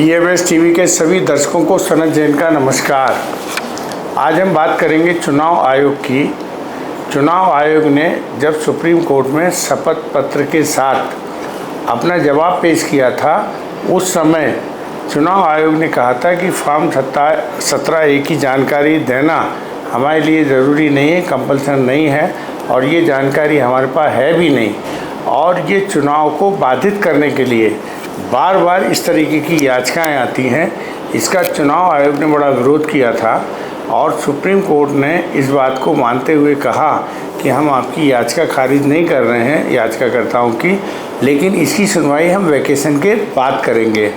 EMS TV के सभी दर्शकों को सनत जैन का नमस्कार। आज हम बात करेंगे चुनाव आयोग की। चुनाव आयोग ने जब सुप्रीम कोर्ट में शपथ पत्र के साथ अपना जवाब पेश किया था, उस समय चुनाव आयोग ने कहा था कि फॉर्म 17A की जानकारी देना हमारे लिए ज़रूरी नहीं है, कंपल्सन नहीं है और ये जानकारी हमारे पास है भी नहीं। और ये चुनाव को बाधित करने के लिए बार बार इस तरीके की याचिकाएं आती हैं। इसका चुनाव आयोग ने बड़ा विरोध किया था और सुप्रीम कोर्ट ने इस बात को मानते हुए कहा कि हम आपकी याचिका खारिज नहीं कर रहे हैं याचिकाकर्ताओं की, लेकिन इसकी सुनवाई हम वैकेशन के बाद करेंगे।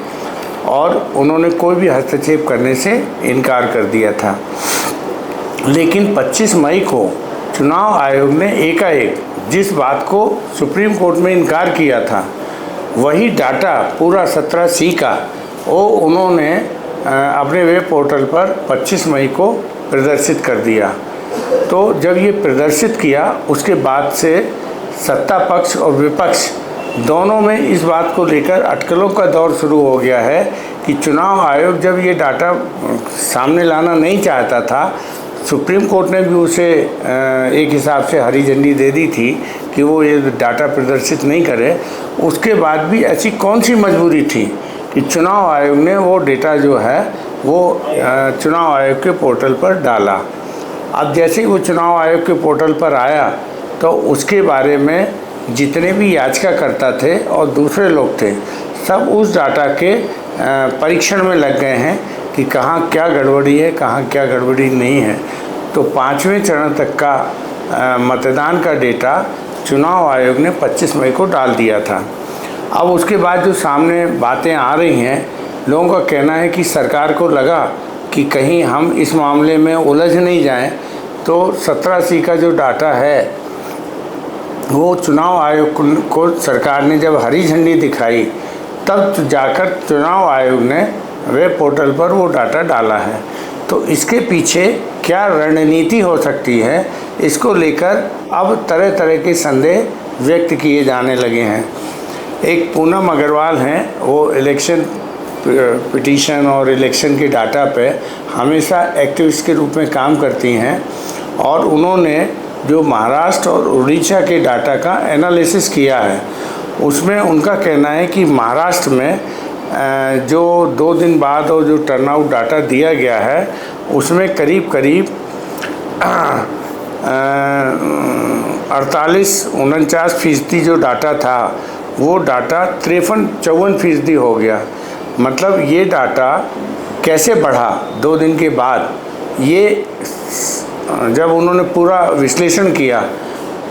और उन्होंने कोई भी हस्तक्षेप करने से इनकार कर दिया था। लेकिन 25 मई को चुनाव आयोग ने एकाएक जिस बात को सुप्रीम कोर्ट में इनकार किया था, वही डाटा पूरा 17C का वो उन्होंने अपने वेब पोर्टल पर 25 मई को प्रदर्शित कर दिया। तो जब ये प्रदर्शित किया, उसके बाद से सत्ता पक्ष और विपक्ष दोनों में इस बात को लेकर अटकलों का दौर शुरू हो गया है कि चुनाव आयोग जब ये डाटा सामने लाना नहीं चाहता था, सुप्रीम कोर्ट ने भी उसे एक हिसाब से हरी झंडी दे दी थी कि वो ये डाटा प्रदर्शित नहीं करे। उसके बाद भी ऐसी कौन सी मजबूरी थी कि चुनाव आयोग ने वो डेटा जो है वो चुनाव आयोग के पोर्टल पर डाला। अब जैसे ही वो चुनाव आयोग के पोर्टल पर आया तो उसके बारे में जितने भी याचिकाकर्ता थे और दूसरे लोग थे, सब उस डाटा के परीक्षण में लग गए हैं कि कहाँ क्या गड़बड़ी है, कहाँ क्या गड़बड़ी नहीं है। तो 5वें चरण तक का मतदान का डेटा चुनाव आयोग ने 25 मई को डाल दिया था। अब उसके बाद जो सामने बातें आ रही हैं, लोगों का कहना है कि सरकार को लगा कि कहीं हम इस मामले में उलझ नहीं जाएं, तो 17C का जो डाटा है वो चुनाव आयोग को सरकार ने जब हरी झंडी दिखाई, तब जाकर चुनाव आयोग ने वेब पोर्टल पर वो डाटा डाला है। तो इसके पीछे क्या रणनीति हो सकती है, इसको लेकर अब तरह तरह के संदेह व्यक्त किए जाने लगे हैं। एक पूनम अग्रवाल हैं, वो इलेक्शन पिटीशन और इलेक्शन के डाटा पे हमेशा एक्टिविस्ट के रूप में काम करती हैं और उन्होंने जो महाराष्ट्र और उड़ीसा के डाटा का एनालिसिस किया है, उसमें उनका कहना है कि महाराष्ट्र में जो 2 दिन बाद और जो टर्नआउट डाटा दिया गया है, उसमें करीब 48-49% जो डाटा था, वो डाटा 53-54% हो गया। मतलब ये डाटा कैसे बढ़ा 2 दिन के बाद, ये जब उन्होंने पूरा विश्लेषण किया,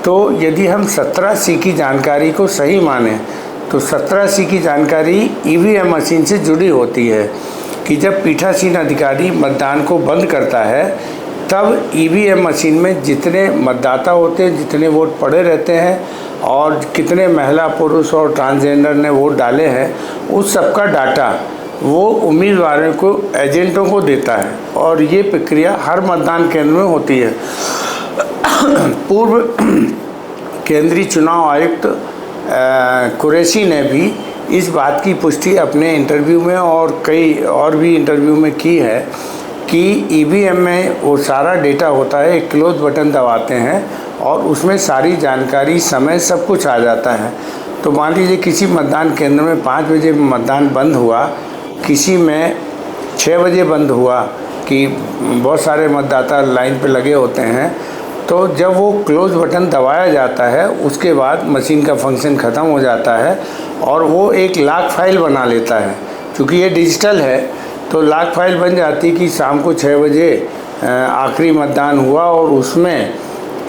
तो यदि हम 17C की जानकारी को सही माने तो 17C की जानकारी EVM मशीन से जुड़ी होती है कि जब पीठासीन अधिकारी मतदान को बंद करता है, तब EVM मशीन में जितने मतदाता होते हैं, जितने वोट पड़े रहते हैं और कितने महिला, पुरुष और ट्रांसजेंडर ने वोट डाले हैं, उस सब का डाटा वो उम्मीदवारों को, एजेंटों को देता है और ये प्रक्रिया हर मतदान केंद्र में होती है। पूर्व केंद्रीय चुनाव आयुक्त कुरैशी ने भी इस बात की पुष्टि अपने इंटरव्यू में और कई और भी इंटरव्यू में की है कि EVM में वो सारा डेटा होता है, एक क्लोज बटन दबाते हैं और उसमें सारी जानकारी, समय, सब कुछ आ जाता है। तो मान लीजिए किसी मतदान केंद्र में 5 बजे मतदान बंद हुआ, किसी में 6 बजे बंद हुआ कि बहुत सारे मतदाता लाइन पे लगे होते हैं, तो जब वो क्लोज बटन दबाया जाता है, उसके बाद मशीन का फंक्शन ख़त्म हो जाता है और वो एक लॉक फाइल बना लेता है। क्योंकि ये डिजिटल है तो लॉक फाइल बन जाती कि शाम को 6 बजे आखिरी मतदान हुआ और उसमें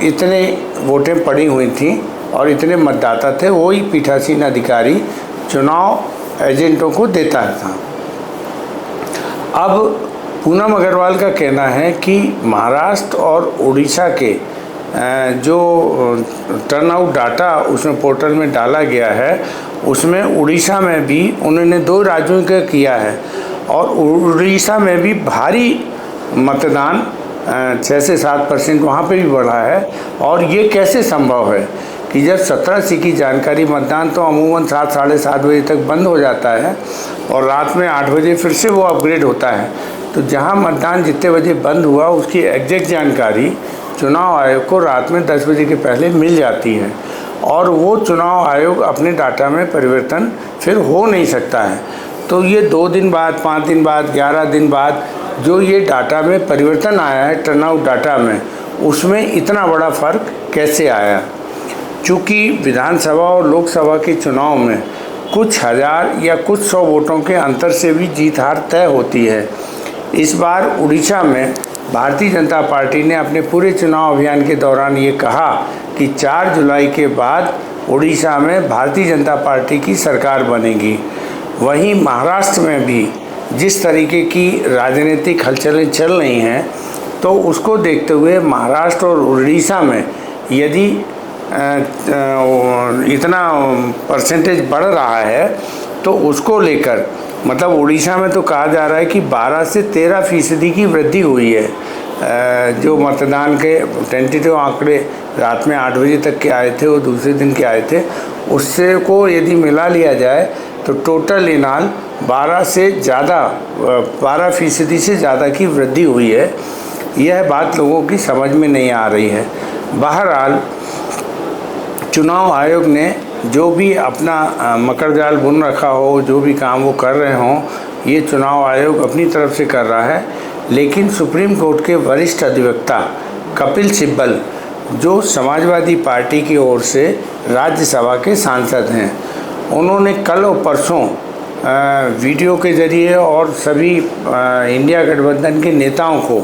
इतने वोटें पड़ी हुई थी और इतने मतदाता थे, वही पीठासीन अधिकारी चुनाव एजेंटों को देता था। अब पूनम अग्रवाल का कहना है कि महाराष्ट्र और उड़ीसा के जो टर्नआउट डाटा उसमें पोर्टल में डाला गया है, उसमें उड़ीसा में भी उन्होंने 2 राज्यों का किया है और उड़ीसा में भी भारी मतदान 6 से 7% वहाँ पे भी बढ़ा है। और ये कैसे संभव है कि जब 17C की जानकारी, मतदान तो अमूमन 7 साढ़े 7 बजे तक बंद हो जाता है और रात में 8 बजे फिर से वो अपग्रेड होता है। तो जहां मतदान जितने बजे बंद हुआ उसकी एग्जैक्ट जानकारी चुनाव आयोग को रात में 10 बजे के पहले मिल जाती है और वो चुनाव आयोग अपने डाटा में परिवर्तन फिर हो नहीं सकता है। तो ये 2 दिन बाद, 5 दिन बाद, 11 दिन बाद जो ये डाटा में परिवर्तन आया है टर्नआउट डाटा में, उसमें इतना बड़ा फ़र्क कैसे आया? चूँकि विधानसभा और लोकसभा के चुनाव में कुछ हज़ार या कुछ 100 वोटों के अंतर से भी जीत हार तय होती है। इस बार उड़ीसा में भारतीय जनता पार्टी ने अपने पूरे चुनाव अभियान के दौरान ये कहा कि 4 जुलाई के बाद उड़ीसा में भारतीय जनता पार्टी की सरकार बनेगी। वहीं महाराष्ट्र में भी जिस तरीके की राजनीतिक हलचलें चल रही हैं, तो उसको देखते हुए महाराष्ट्र और उड़ीसा में यदि इतना परसेंटेज बढ़ रहा है तो उसको लेकर, मतलब उड़ीसा में तो कहा जा रहा है कि 12 से 13% की वृद्धि हुई है। जो मतदान के टेंटेटिव आंकड़े रात में 8 बजे तक के आए थे, वो दूसरे दिन के आए थे, उससे को यदि मिला लिया जाए तो टोटल इनाल 12% से ज़्यादा की वृद्धि हुई है। यह बात लोगों की समझ में नहीं आ रही है। बहरहाल चुनाव आयोग ने जो भी अपना मकर जाल बुन रखा हो, जो भी काम वो कर रहे हों, ये चुनाव आयोग अपनी तरफ से कर रहा है। लेकिन सुप्रीम कोर्ट के वरिष्ठ अधिवक्ता कपिल सिब्बल, जो समाजवादी पार्टी की ओर से राज्यसभा के सांसद हैं, उन्होंने कल और परसों वीडियो के ज़रिए और सभी इंडिया गठबंधन के नेताओं को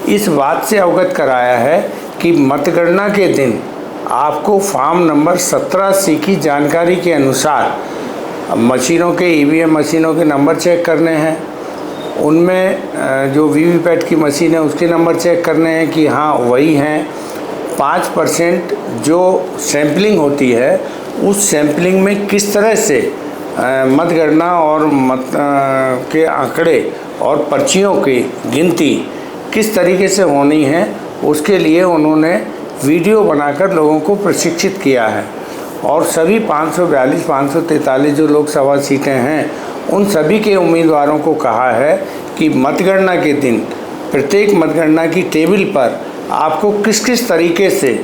इस बात से अवगत कराया है कि मतगणना के दिन आपको फॉर्म नंबर 17C की जानकारी के अनुसार मशीनों के ईवीएम मशीनों के नंबर चेक करने हैं, उनमें जो वीवीपैट की मशीन है उसके नंबर चेक करने हैं कि हाँ वही हैं। 5% जो सैम्पलिंग होती है उस सैम्पलिंग में किस तरह से मतगणना और मत के आंकड़े और पर्चियों की गिनती किस तरीके से होनी है, उसके लिए उन्होंने वीडियो बनाकर लोगों को प्रशिक्षित किया है। और सभी 542, 543 जो लोकसभा सीटें हैं, उन सभी के उम्मीदवारों को कहा है कि मतगणना के दिन प्रत्येक मतगणना की टेबल पर आपको किस किस तरीके से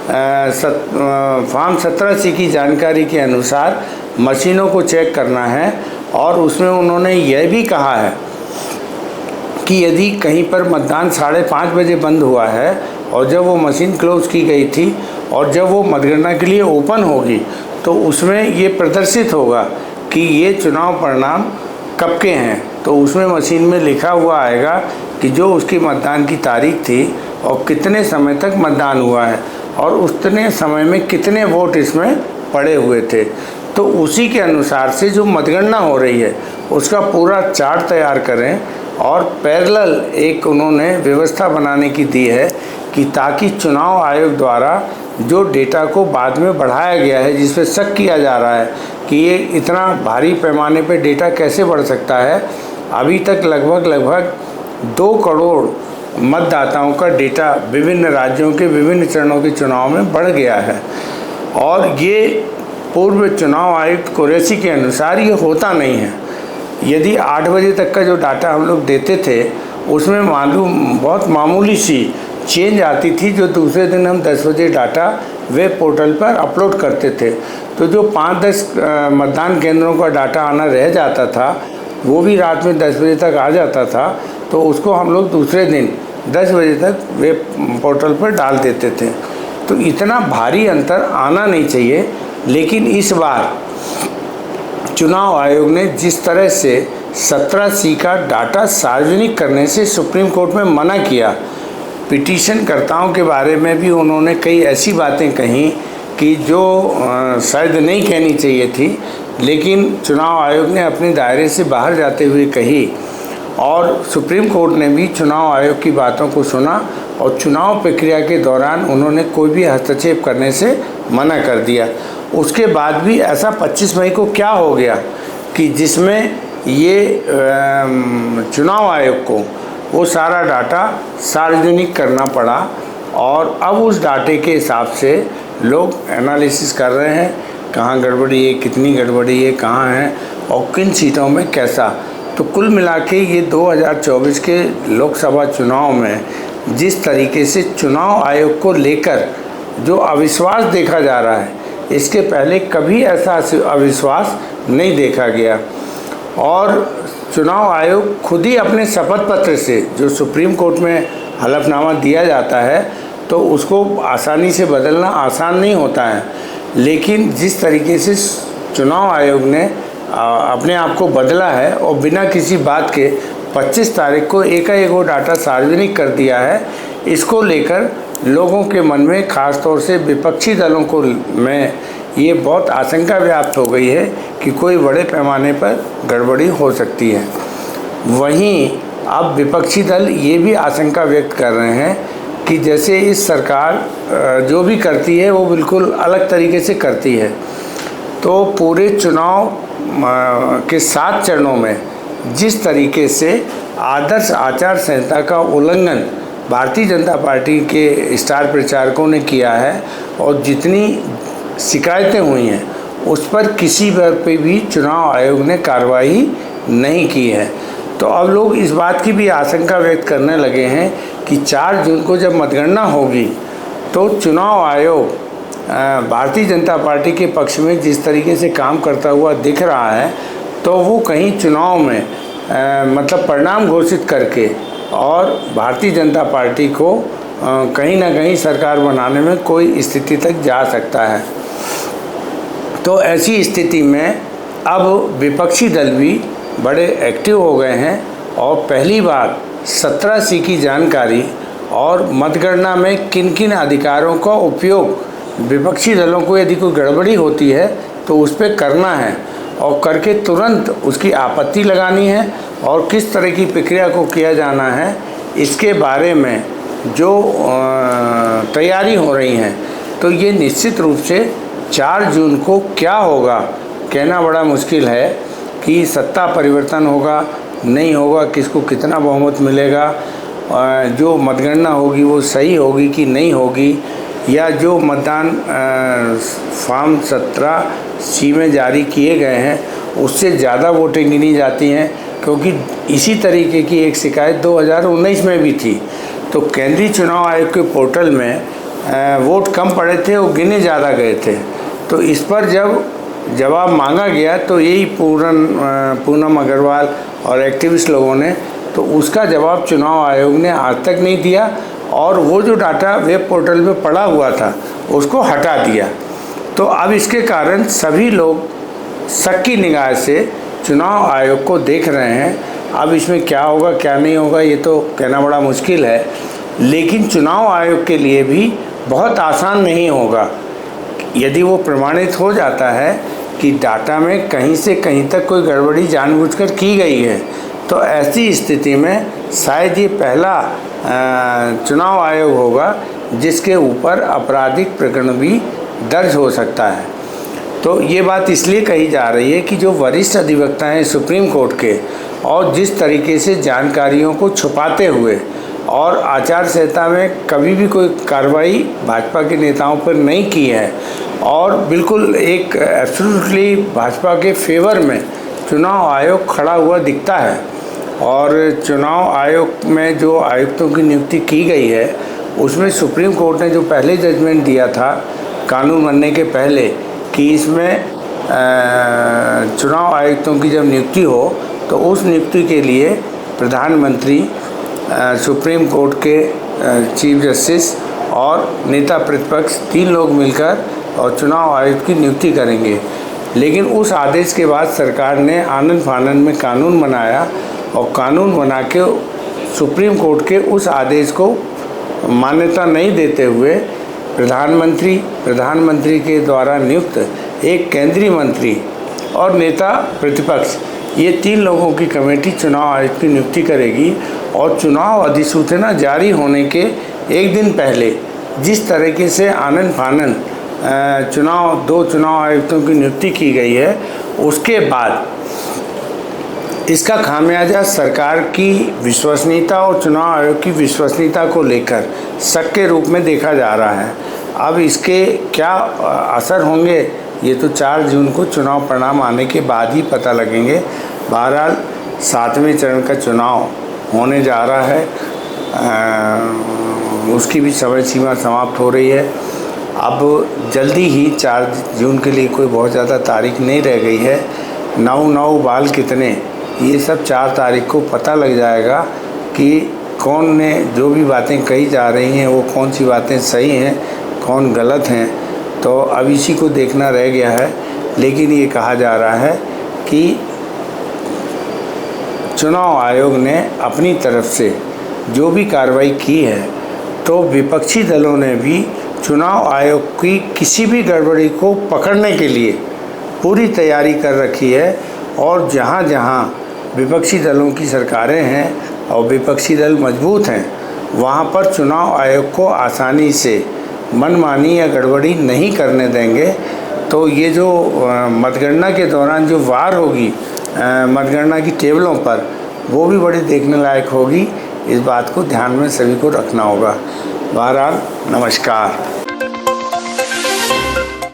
फॉर्म 17C की जानकारी के अनुसार मशीनों को चेक करना है। और उसमें उन्होंने यह भी कहा है कि यदि कहीं पर मतदान 5:30 बजे बंद हुआ है और जब वो मशीन क्लोज की गई थी और जब वो मतगणना के लिए ओपन होगी तो उसमें ये प्रदर्शित होगा कि ये चुनाव परिणाम कब के हैं। तो उसमें मशीन में लिखा हुआ आएगा कि जो उसकी मतदान की तारीख थी और कितने समय तक मतदान हुआ है और उतने समय में कितने वोट इसमें पड़े हुए थे। तो उसी के अनुसार से जो मतगणना हो रही है उसका पूरा चार्ट तैयार करें और पैरेलल एक उन्होंने व्यवस्था बनाने की दी है कि ताकि चुनाव आयोग द्वारा जो डेटा को बाद में बढ़ाया गया है, जिस पे शक किया जा रहा है कि ये इतना भारी पैमाने पे डेटा कैसे बढ़ सकता है, अभी तक लगभग 2 करोड़ मतदाताओं का डेटा विभिन्न राज्यों के विभिन्न चरणों के चुनाव में बढ़ गया है। और ये पूर्व चुनाव आयुक्त कुरैशी के अनुसार ये होता नहीं है। यदि 8 बजे तक का जो डाटा हम लोग देते थे उसमें बहुत मामूली सी चेंज आती थी, जो दूसरे दिन हम 10 बजे डाटा वेब पोर्टल पर अपलोड करते थे। तो जो 5-10 मतदान केंद्रों का डाटा आना रह जाता था वो भी रात में 10 बजे तक आ जाता था, तो उसको हम लोग दूसरे दिन 10 बजे तक वेब पोर्टल पर डाल देते थे। तो इतना भारी अंतर आना नहीं चाहिए। लेकिन इस बार चुनाव आयोग ने जिस तरह से 17C का डाटा सार्वजनिक करने से सुप्रीम कोर्ट में मना किया, पिटीशनकर्ताओं के बारे में भी उन्होंने कई ऐसी बातें कहीं कि जो शायद नहीं कहनी चाहिए थी, लेकिन चुनाव आयोग ने अपने दायरे से बाहर जाते हुए कही। और सुप्रीम कोर्ट ने भी चुनाव आयोग की बातों को सुना और चुनाव प्रक्रिया के दौरान उन्होंने कोई भी हस्तक्षेप करने से मना कर दिया। उसके बाद भी ऐसा 25 मई को क्या हो गया कि जिसमें ये चुनाव आयोग को वो सारा डाटा सार्वजनिक करना पड़ा और अब उस डाटे के हिसाब से लोग एनालिसिस कर रहे हैं, कहाँ गड़बड़ी है, कितनी गड़बड़ी है, कहाँ है और किन सीटों में कैसा। तो कुल मिला के ये 2024 के लोकसभा चुनाव में जिस तरीके से चुनाव आयोग को लेकर जो अविश्वास देखा जा रहा है, इसके पहले कभी ऐसा अविश्वास नहीं देखा गया। और चुनाव आयोग खुद ही अपने शपथ पत्र से, जो सुप्रीम कोर्ट में हलफनामा दिया जाता है, तो उसको आसानी से बदलना आसान नहीं होता है। लेकिन जिस तरीके से चुनाव आयोग ने अपने आप को बदला है और बिना किसी बात के 25 तारीख को एकाएक वो डाटा सार्वजनिक कर दिया है, इसको लेकर लोगों के मन में, ख़ास तौर से विपक्षी दलों को में ये बहुत आशंका व्याप्त हो गई है कि कोई बड़े पैमाने पर गड़बड़ी हो सकती है। वहीं अब विपक्षी दल ये भी आशंका व्यक्त कर रहे हैं कि जैसे इस सरकार जो भी करती है वो बिल्कुल अलग तरीके से करती है। तो पूरे चुनाव के 7 चरणों में जिस तरीके से आदर्श आचार संहिता का उल्लंघन भारतीय जनता पार्टी के स्टार प्रचारकों ने किया है और जितनी शिकायतें हुई हैं, उस पर किसी पे भी चुनाव आयोग ने कार्रवाई नहीं की है। तो अब लोग इस बात की भी आशंका व्यक्त करने लगे हैं कि 4 जून को जब मतगणना होगी तो चुनाव आयोग भारतीय जनता पार्टी के पक्ष में जिस तरीके से काम करता हुआ दिख रहा है, तो वो कहीं चुनाव में मतलब परिणाम घोषित करके और भारतीय जनता पार्टी को कहीं ना कहीं सरकार बनाने में कोई स्थिति तक जा सकता है। तो ऐसी स्थिति में अब विपक्षी दल भी बड़े एक्टिव हो गए हैं और पहली बार 17 सी की जानकारी और मतगणना में किन किन अधिकारों का उपयोग विपक्षी दलों को यदि कोई गड़बड़ी होती है तो उस पर करना है और करके तुरंत उसकी आपत्ति लगानी है और किस तरह की प्रक्रिया को किया जाना है, इसके बारे में जो तैयारी हो रही है। तो ये निश्चित रूप से 4 जून को क्या होगा कहना बड़ा मुश्किल है कि सत्ता परिवर्तन होगा नहीं होगा, किसको कितना बहुमत मिलेगा, जो मतगणना होगी वो सही होगी कि नहीं होगी, या जो मतदान फॉर्म 17 सी में जारी किए गए हैं उससे ज़्यादा वोटें गिनी जाती हैं। क्योंकि इसी तरीके की एक शिकायत 2019 में भी थी, तो केंद्रीय चुनाव आयोग के पोर्टल में वोट कम पड़े थे, वो गिने ज़्यादा गए थे। तो इस पर जब जवाब मांगा गया तो यही पूनम अग्रवाल और एक्टिविस्ट लोगों ने, तो उसका जवाब चुनाव आयोग ने आज तक नहीं दिया और वो जो डाटा वेब पोर्टल पे पड़ा हुआ था उसको हटा दिया। तो अब इसके कारण सभी लोग शक की निगाह से चुनाव आयोग को देख रहे हैं। अब इसमें क्या होगा क्या नहीं होगा ये तो कहना बड़ा मुश्किल है, लेकिन चुनाव आयोग के लिए भी बहुत आसान नहीं होगा यदि वो प्रमाणित हो जाता है कि डाटा में कहीं से कहीं तक कोई गड़बड़ी जानबूझकर की गई है। तो ऐसी स्थिति में शायद ये पहला चुनाव आयोग होगा जिसके ऊपर आपराधिक प्रकरण भी दर्ज हो सकता है। तो ये बात इसलिए कही जा रही है कि जो वरिष्ठ अधिवक्ता हैं सुप्रीम कोर्ट के, और जिस तरीके से जानकारियों को छुपाते हुए और आचार संहिता में कभी भी कोई कार्रवाई भाजपा के नेताओं पर नहीं की है और बिल्कुल एक एब्सोल्युटली भाजपा के फेवर में चुनाव आयोग खड़ा हुआ दिखता है। और चुनाव आयोग में जो आयुक्तों की नियुक्ति की गई है उसमें सुप्रीम कोर्ट ने जो पहले जजमेंट दिया था कानून बनने के पहले कि इसमें चुनाव आयुक्तों की जब नियुक्ति हो तो उस नियुक्ति के लिए प्रधानमंत्री, सुप्रीम कोर्ट के चीफ जस्टिस और नेता प्रतिपक्ष 3 लोग मिलकर और चुनाव आयुक्त की नियुक्ति करेंगे। लेकिन उस आदेश के बाद सरकार ने आनन फानन में कानून बनाया और कानून बना के सुप्रीम कोर्ट के उस आदेश को मान्यता नहीं देते हुए प्रधानमंत्री के द्वारा नियुक्त एक केंद्रीय मंत्री और नेता प्रतिपक्ष, ये 3 लोगों की कमेटी चुनाव आयुक्त की नियुक्ति करेगी। और चुनाव अधिसूचना जारी होने के एक दिन पहले जिस तरीके से आनन फानन 2 चुनाव आयुक्तों की नियुक्ति की गई है, उसके बाद इसका खामियाजा सरकार की विश्वसनीयता और चुनाव आयोग की विश्वसनीयता को लेकर शक के रूप में देखा जा रहा है। अब इसके क्या असर होंगे ये तो 4 जून को चुनाव परिणाम आने के बाद ही पता लगेंगे। बहरहाल 7वें चरण का चुनाव होने जा रहा है, उसकी भी समय सीमा समाप्त हो रही है। अब जल्दी ही 4 जून के लिए कोई बहुत ज़्यादा तारीख नहीं रह गई है। 9 बाल कितने, ये सब 4 तारीख को पता लग जाएगा कि कौन ने जो भी बातें कही जा रही हैं वो कौन सी बातें सही हैं, कौन गलत हैं। तो अब इसी को देखना रह गया है। लेकिन ये कहा जा रहा है कि चुनाव आयोग ने अपनी तरफ से जो भी कार्रवाई की है, तो विपक्षी दलों ने भी चुनाव आयोग की किसी भी गड़बड़ी को पकड़ने के लिए पूरी तैयारी कर रखी है। और जहाँ जहाँ विपक्षी दलों की सरकारें हैं और विपक्षी दल मजबूत हैं, वहाँ पर चुनाव आयोग को आसानी से मनमानी या गड़बड़ी नहीं करने देंगे। तो ये जो मतगणना के दौरान जो वार होगी मतगणना की टेबलों पर, वो भी बड़ी देखने लायक होगी। इस बात को ध्यान में सभी को रखना होगा। बहरहाल नमस्कार।